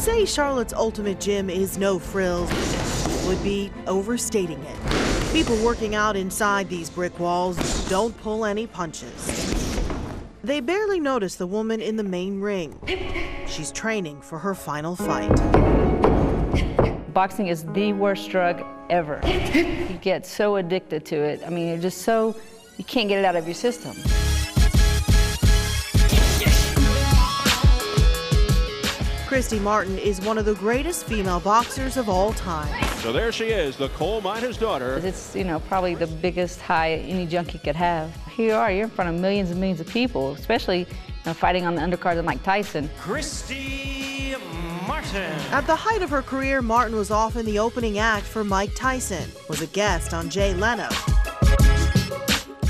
say Charlotte's ultimate gym is no frills would be overstating it. People working out inside these brick walls don't pull any punches. They barely notice the woman in the main ring. She's training for her final fight. Boxing is the worst drug ever. You get so addicted to it. I mean, you're just so, you can't get it out of your system. Christy Martin is one of the greatest female boxers of all time. So there she is, the coal miner's daughter. It's, you know, probably the biggest high any junkie could have. Here you are, you're in front of millions and millions of people, especially fighting on the undercard of Mike Tyson. Christy Martin. At the height of her career, Martin was often the opening act for Mike Tyson, was a guest on Jay Leno,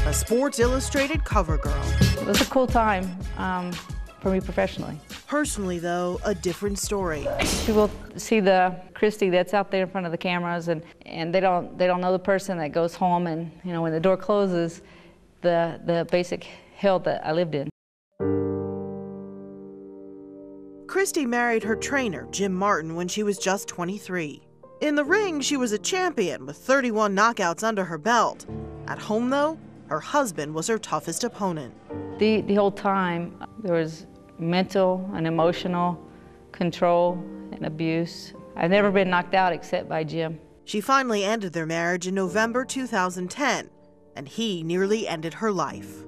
a Sports Illustrated cover girl. It was a cool time for me professionally. Personally, though, a different story. People see the Christy that's out there in front of the cameras, and they don't know the person that goes home, and when the door closes, the basic hell that I lived in. Christy married her trainer, Jim Martin, when she was just 23. In the ring, she was a champion with 31 knockouts under her belt. At home, though, her husband was her toughest opponent. The whole time, there was mental and emotional control and abuse. I've never been knocked out except by Jim. She finally ended their marriage in November 2010, and he nearly ended her life.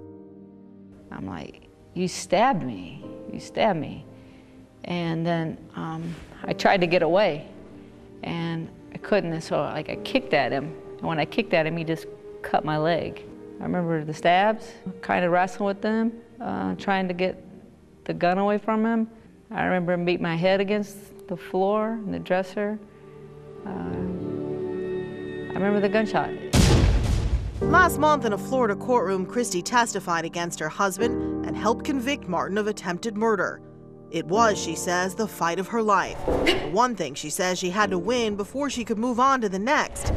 I'm like, you stabbed me, you stabbed me. And then I tried to get away, and I couldn't, so I kicked at him. And when I kicked at him, he just cut my leg. I remember the stabs, kind of wrestling with them, trying to get the gun away from him. I remember him beat my head against the floor in the dresser. I remember the gunshot. Last month in a Florida courtroom, Christy testified against her husband and helped convict Martin of attempted murder. It was, she says, the fight of her life. One thing she says she had to win before she could move on to the next.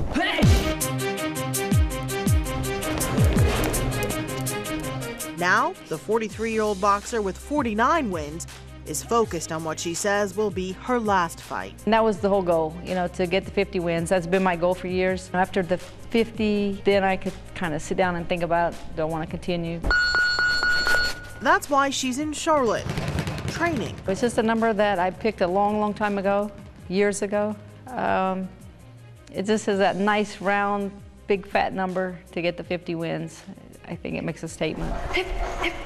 Now, the 43-year-old boxer with 49 wins is focused on what she says will be her last fight. And that was the whole goal, to get the 50 wins. That's been my goal for years. After the 50, then I could kind of sit down and think about, do I want to continue? That's why she's in Charlotte, training. It's just a number that I picked a long, long time ago, years ago. It just is that nice, round, big, fat number to get the 50 wins. I think it makes a statement.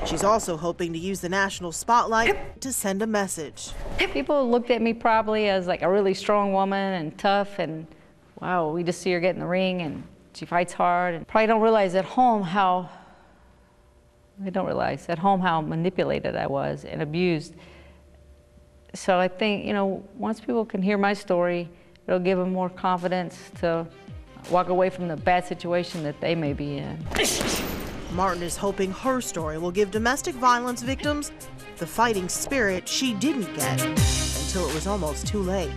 She's also hoping to use the national spotlight to send a message. People looked at me probably as like a really strong woman and tough, and wow, we just see her get in the ring and she fights hard, and probably don't realize at home how manipulated I was and abused. So I think, once people can hear my story, it'll give them more confidence to walk away from the bad situation that they may be in. Martin is hoping her story will give domestic violence victims the fighting spirit she didn't get until it was almost too late.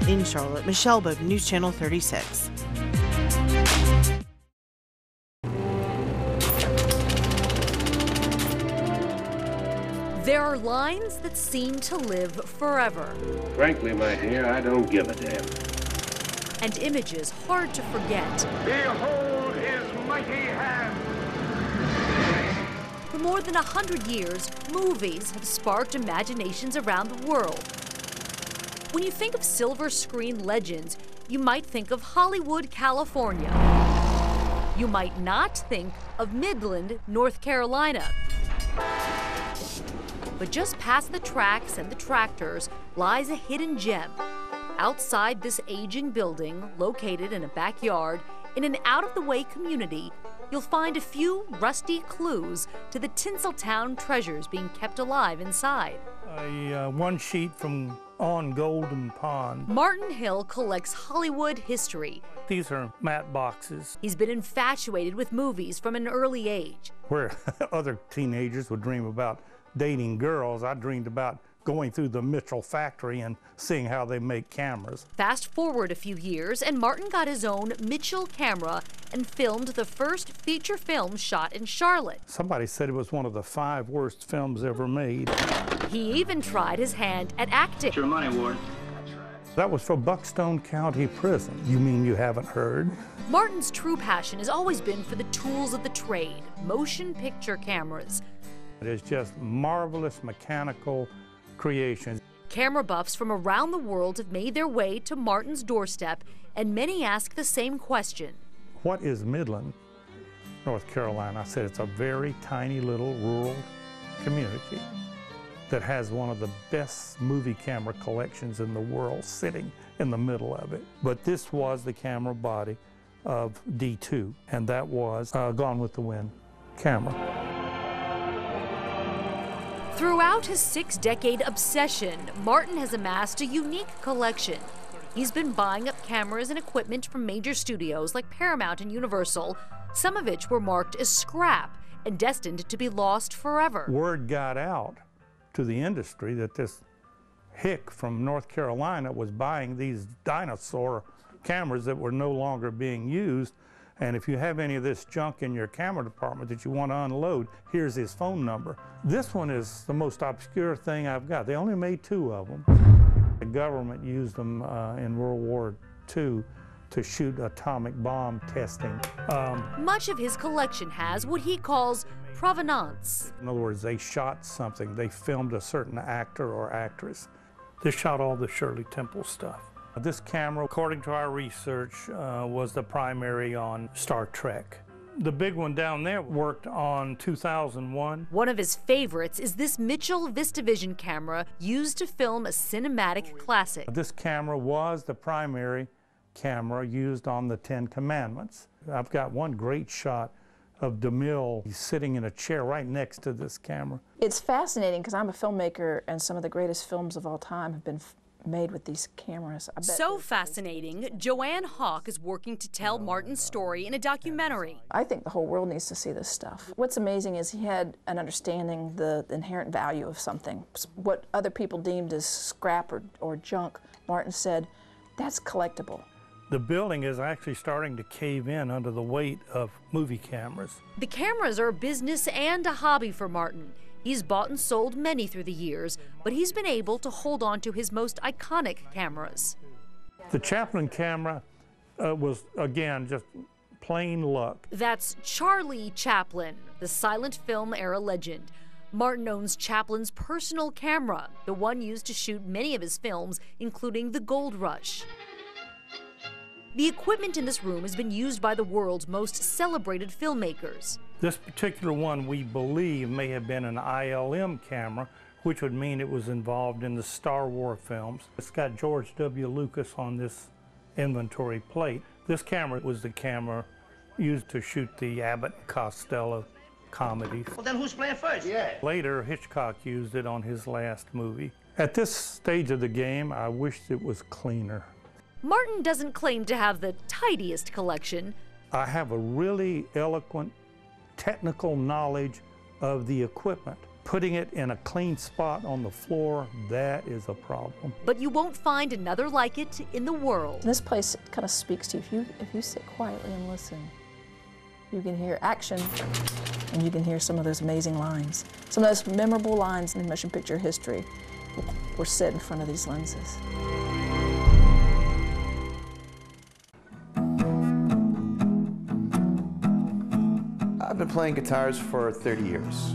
In Charlotte, Michelle Bowden, News Channel 36. There are lines that seem to live forever. Frankly, my dear, I don't give a damn. And images hard to forget. Behold his mighty hand! For more than 100 years, movies have sparked imaginations around the world. When you think of silver screen legends, you might think of Hollywood, California. You might not think of Midland, North Carolina. But just past the tracks and the tractors lies a hidden gem. Outside this aging building, located in a backyard, in an out-of-the-way community, you'll find a few rusty clues to the Tinseltown treasures being kept alive inside. One sheet from on Golden Pond. Martin Hill collects Hollywood history. These are matte boxes. He's been infatuated with movies from an early age. Where other teenagers would dream about dating girls, I dreamed about going through the Mitchell factory and seeing how they make cameras. Fast forward a few years, and Martin got his own Mitchell camera and filmed the first feature film shot in Charlotte. Somebody said it was one of the 5 worst films ever made. He even tried his hand at acting. It's your money, Ward. That was for Buckstone County Prison. You mean you haven't heard? Martin's true passion has always been for the tools of the trade, motion picture cameras. It is just marvelous mechanical creations. Camera buffs from around the world have made their way to Martin's doorstep, and many ask the same question. What is Midland, North Carolina? I said it's a very tiny little rural community that has one of the best movie camera collections in the world sitting in the middle of it. But this was the camera body of D2, and that was Gone with the Wind camera. Throughout his 6-decade obsession, Martin has amassed a unique collection. He's been buying up cameras and equipment from major studios like Paramount and Universal, some of which were marked as scrap and destined to be lost forever. Word got out to the industry that this hick from North Carolina was buying these dinosaur cameras that were no longer being used. And if you have any of this junk in your camera department that you want to unload, here's his phone number. This one is the most obscure thing I've got. They only made 2 of them. The government used them in World War II to shoot atomic bomb testing. Much of his collection has what he calls provenance. In other words, they shot something. They filmed a certain actor or actress. They shot all the Shirley Temple stuff. This camera, according to our research, was the primary on Star Trek. The big one down there worked on 2001. One of his favorites is this Mitchell VistaVision camera used to film a cinematic classic. This camera was the primary camera used on the 10 Commandments. I've got one great shot of DeMille. He's sitting in a chair right next to this camera. It's fascinating because I'm a filmmaker and some of the greatest films of all time have been made with these cameras. So fascinating, Joanne Hawk is working to tell Martin's story in a documentary. I think the whole world needs to see this stuff. What's amazing is he had an understanding the inherent value of something. What other people deemed as scrap or junk, Martin said, that's collectible. The building is actually starting to cave in under the weight of movie cameras. The cameras are a business and a hobby for Martin. He's bought and sold many through the years, but he's been able to hold on to his most iconic cameras. The Chaplin camera was, again, just plain luck. That's Charlie Chaplin, the silent film era legend. Martin owns Chaplin's personal camera, the one used to shoot many of his films, including The Gold Rush. The equipment in this room has been used by the world's most celebrated filmmakers. This particular one, we believe, may have been an ILM camera, which would mean it was involved in the Star Wars films. It's got George W. Lucas on this inventory plate. This camera was the camera used to shoot the Abbott and Costello comedies. Well, then who's playing first? Yeah. Later, Hitchcock used it on his last movie. At this stage of the game, I wished it was cleaner. Martin doesn't claim to have the tidiest collection. I have a really eloquent technical knowledge of the equipment. Putting it in a clean spot on the floor, that is a problem. But you won't find another like it in the world. This place kind of speaks to you. If you sit quietly and listen, you can hear action and you can hear some of those amazing lines. Some of those memorable lines in motion picture history were set in front of these lenses. I've been playing guitars for 30 years.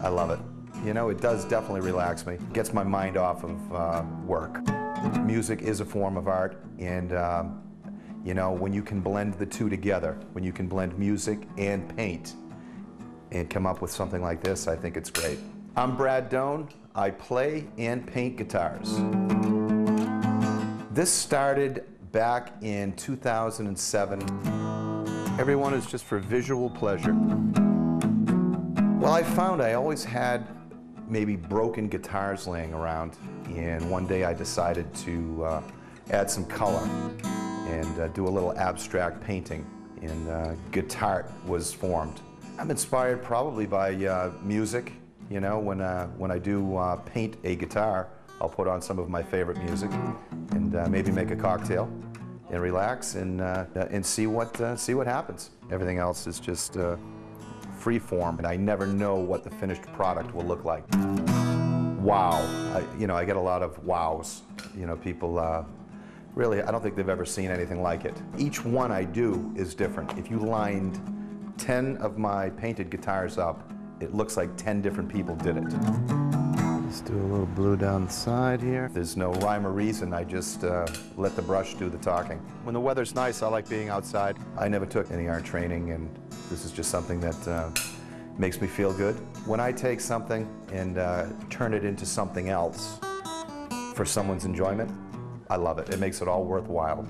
I love it. You know, it does definitely relax me. It gets my mind off of work. Music is a form of art, and you know, when you can blend the two together, when you can blend music and paint and come up with something like this, I think it's great. I'm Brad Doan. I play and paint guitars. This started back in 2007. Everyone is just for visual pleasure. Well, I found I always had maybe broken guitars laying around, and one day I decided to add some color and do a little abstract painting, and guitar was formed. I'm inspired probably by music You know, when I do paint a guitar, I'll put on some of my favorite music and maybe make a cocktail and relax and see what happens. Everything else is just free form, and I never know what the finished product will look like. Wow, I get a lot of wows. You know, people really, I don't think they've ever seen anything like it. Each one I do is different. If you lined 10 of my painted guitars up, it looks like 10 different people did it. Let's do a little blue down the side here. There's no rhyme or reason, I just let the brush do the talking. When the weather's nice, I like being outside. I never took any art training, and this is just something that makes me feel good. When I take something and turn it into something else for someone's enjoyment, I love it. It makes it all worthwhile.